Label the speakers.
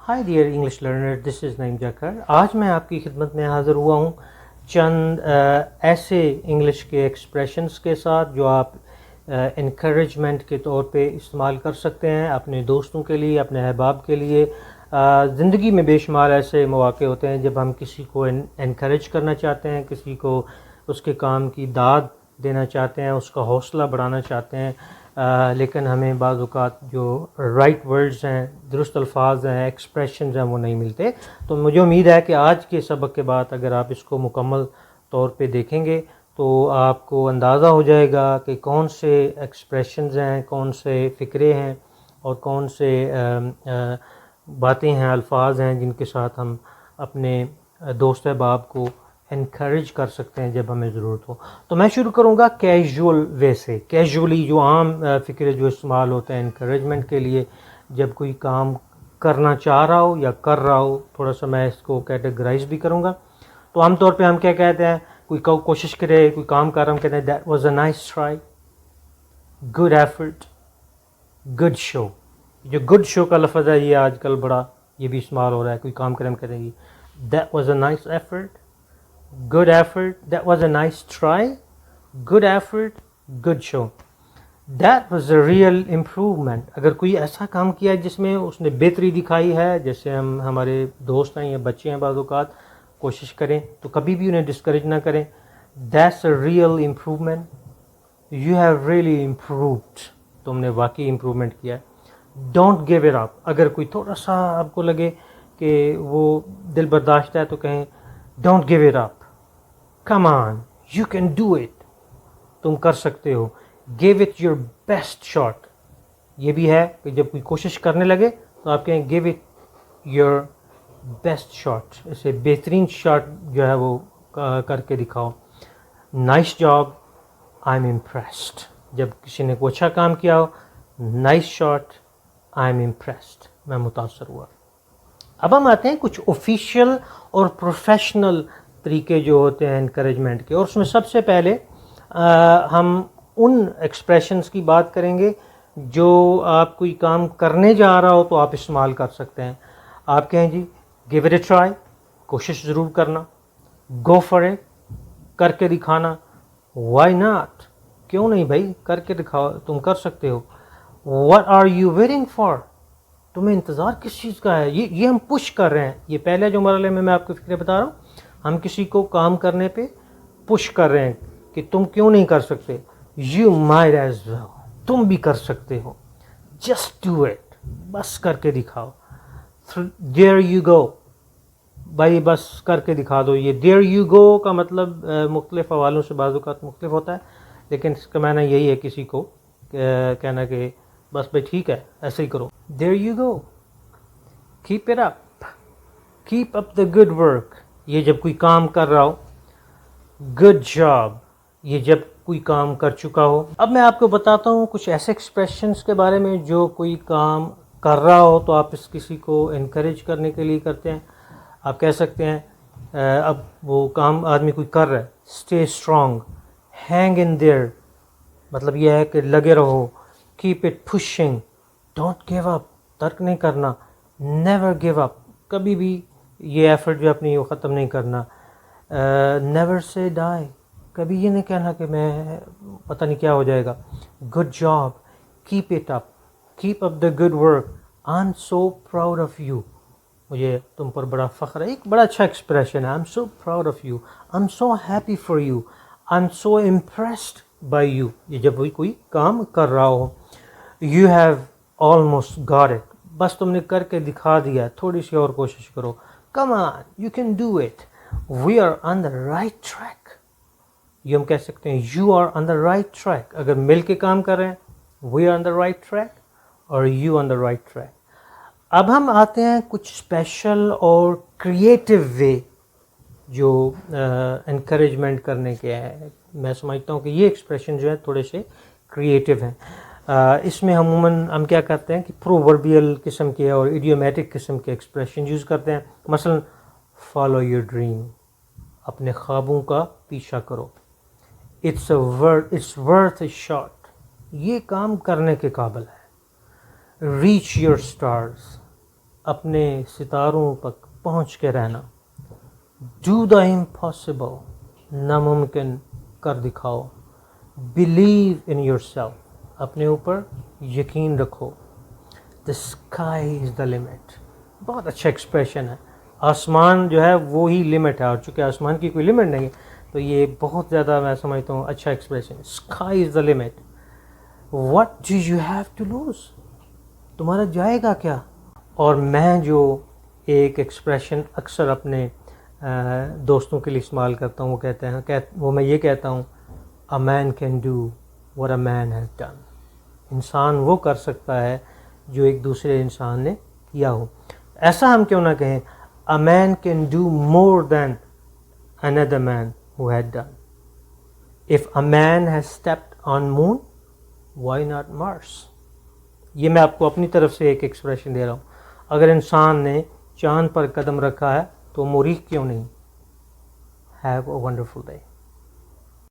Speaker 1: High dear English learner, دس از نعیم جاکر۔ آج میں آپ کی خدمت میں حاضر ہوا ہوں چند ایسے انگلش کے ایکسپریشنز کے ساتھ جو آپ انکریجمنٹ کے طور پہ استعمال کر سکتے ہیں اپنے دوستوں کے لیے، اپنے احباب کے لیے۔ زندگی میں بے شمار ایسے مواقع ہوتے ہیں جب ہم کسی کو انکریج کرنا چاہتے ہیں، کسی کو اس کے کام کی داد دینا چاہتے ہیں، اس کا حوصلہ بڑھانا چاہتے ہیں، لیکن ہمیں بعض اوقات جو رائٹ ورڈز ہیں، درست الفاظ ہیں، ایکسپریشنز ہیں، وہ نہیں ملتے۔ تو مجھے امید ہے کہ آج کے سبق کے بعد اگر آپ اس کو مکمل طور پہ دیکھیں گے تو آپ کو اندازہ ہو جائے گا کہ کون سے ایکسپریشنز ہیں، کون سے فقرے ہیں اور کون سے باتیں ہیں، الفاظ ہیں جن کے ساتھ ہم اپنے دوست احباب کو انکریج کر سکتے ہیں جب ہمیں ضرورت ہو۔ تو میں شروع کروں گا کیجول وے سے۔ کیجولی جو عام فقرے جو استعمال ہوتے ہیں انکریجمنٹ کے لیے، جب کوئی کام کرنا چاہ رہا ہو یا کر رہا ہو، تھوڑا سا میں اس کو کیٹیگرائز بھی کروں گا۔ تو عام طور پہ ہم کیا کہتے ہیں، کوئی کوشش کرے، کوئی کام کر رہا ہم کہتے ہیں that was a nice try, good effort, good show. جو گڈ شو کا لفظ ہے یہ آج کل بڑا یہ بھی استعمال ہو رہا ہے۔ کوئی کام کرے ہم کہتے ہیں that was a nice effort, good effort, that was a nice try, good effort, good show, that was a real improvement۔ اگر کوئی ایسا کام کیا جس میں اس نے بہتری دکھائی ہے، جیسے ہمارے دوست ہیں یا بچے ہیں بعض اوقات، کوشش کریں تو کبھی بھی انہیں ڈسکریج نہ کریں۔ that's a real improvement, you have really improved، تم نے واقعی امپرومنٹ کیا ہے۔ don't give it up، اگر کوئی تھوڑا سا آپ کو لگے کہ وہ دل برداشت ہے تو کہیں don't give it up، come on you can do it، تم کر سکتے ہو۔ give it your best shot، یہ بھی ہے کہ جب کوئی کوشش کرنے لگے تو آپ کہیں give it your best shot، اسے بہترین شاٹ جو ہے وہ کر کے دکھاؤ۔ nice job I'm impressed، جب کسی نے کوئی اچھا کام کیا ہو nice shot I'm impressed، میں متاثر ہوا۔ اب ہم آتے ہیں کچھ آفیشیل اور پروفیشنل طریقے جو ہوتے ہیں انکریجمنٹ کے، اور اس میں سب سے پہلے ہم ان ایکسپریشنز کی بات کریں گے جو آپ کوئی کام کرنے جا رہا ہو تو آپ استعمال کر سکتے ہیں۔ آپ کہیں جی give it a try، کوشش ضرور کرنا، go for it، کر کے دکھانا، why not، کیوں نہیں بھائی، کر کے دکھاؤ، تم کر سکتے ہو۔ what are you waiting for، تمہیں انتظار کس چیز کا ہے۔ یہ ہم پش کر رہے ہیں۔ یہ پہلے جو مرحلے میں آپ کو فکرے بتا رہا ہوں، ہم کسی کو کام کرنے پہ پش کر رہے ہیں کہ تم کیوں نہیں کر سکتے۔ یو مائٹ ایز ویل، تم بھی کر سکتے ہو، جسٹ ڈو اٹ، بس کر کے دکھاؤ۔ دیر یو گو، بھائی بس کر کے دکھا دو۔ یہ دیر یو گو کا مطلب مختلف حوالوں سے بعض اوقات مختلف ہوتا ہے، لیکن اس کا معنی یہی ہے کسی کو کہنا کہ بس بھائی ٹھیک ہے ایسے ہی کرو۔ There you go, cap it up, keep up the good work, یہ جب کوئی کام کر رہا ہو۔ گڈ جاب، یہ جب کوئی کام کر چکا ہو۔ اب میں آپ کو بتاتا ہوں کچھ ایسے ایکسپریشنز کے بارے میں جو کوئی کام کر رہا ہو تو آپ اس کسی کو انکریج کرنے کے لیے کرتے ہیں۔ آپ کہہ سکتے ہیں اب وہ کام آدمی کوئی کر رہا ہے، stay strong, hang in there, مطلب یہ ہے کہ لگے رہو، keep it pushing, don't give up, ترک نہیں کرنا، نیور گیو اپ، کبھی بھی یہ ایفرٹ جو اپنی وہ ختم نہیں کرنا۔ نیور سے ڈائی، کبھی یہ نہیں کہنا کہ میں پتہ نہیں کیا ہو جائے گا۔ Good job, keep it up, keep up the good work, I'm so proud of you, مجھے تم پر بڑا فخر ہے۔ ایک بڑا اچھا ایکسپریشن ہے، I'm so proud of you, I'm so happy for you, I'm so impressed by you, یہ جب کوئی کام کر رہا ہو۔ You have almost got it, بس تم نے کر کے دکھا دیا، تھوڑی سی اور کوشش کرو۔ Come on you can do it, we are on the right track, یہ ہم کہہ سکتے ہیں you are on the right track. اگر مل کے کام کر رہے ہیں we are on the right track اور you on the right track. اب ہم آتے ہیں کچھ اسپیشل اور کریٹو وے جو انکریجمنٹ کرنے کے ہیں۔ میں سمجھتا ہوں کہ یہ ایکسپریشن جو ہے تھوڑے سے کریٹو ہیں۔ اس میں عموماً ہم کیا کرتے ہیں کہ پرووربیل قسم کے اور ایڈیومیٹک قسم کے ایکسپریشن یوز کرتے ہیں۔ مثلا فالو یور ڈریم، اپنے خوابوں کا پیچھا کرو۔ اٹس ورتھ اے شاٹ، یہ کام کرنے کے قابل ہے۔ ریچ یور اسٹارز، اپنے ستاروں تک پہنچ کے رہنا. ڈو دا امپاسبل, ناممکن کر دکھاؤ. بلیو ان یور سیلف, اپنے اوپر یقین رکھو. The sky is the limit, بہت اچھا ایکسپریشن ہے. آسمان جو ہے وہی لمٹ ہے, اور چونکہ آسمان کی کوئی لمٹ نہیں ہے تو یہ بہت زیادہ میں سمجھتا ہوں اچھا expression. Sky is the limit. What do you have to lose, تمہارا جائے گا کیا. اور میں جو ایک ایکسپریشن اکثر اپنے دوستوں کے لیے استعمال کرتا ہوں, وہ کہتے ہیں, وہ میں یہ کہتا ہوں, a man can do what a man has done. انسان وہ کر سکتا ہے جو ایک دوسرے انسان نے کیا ہو. ایسا ہم کیوں نہ کہیں, a man can do more than another man who had done. If a man has stepped on moon, why not Mars? یہ میں آپ کو اپنی طرف سے ایک ایکسپریشن دے رہا ہوں. اگر انسان نے چاند پر قدم رکھا ہے تو مریخ کیوں نہیں. Have a wonderful day.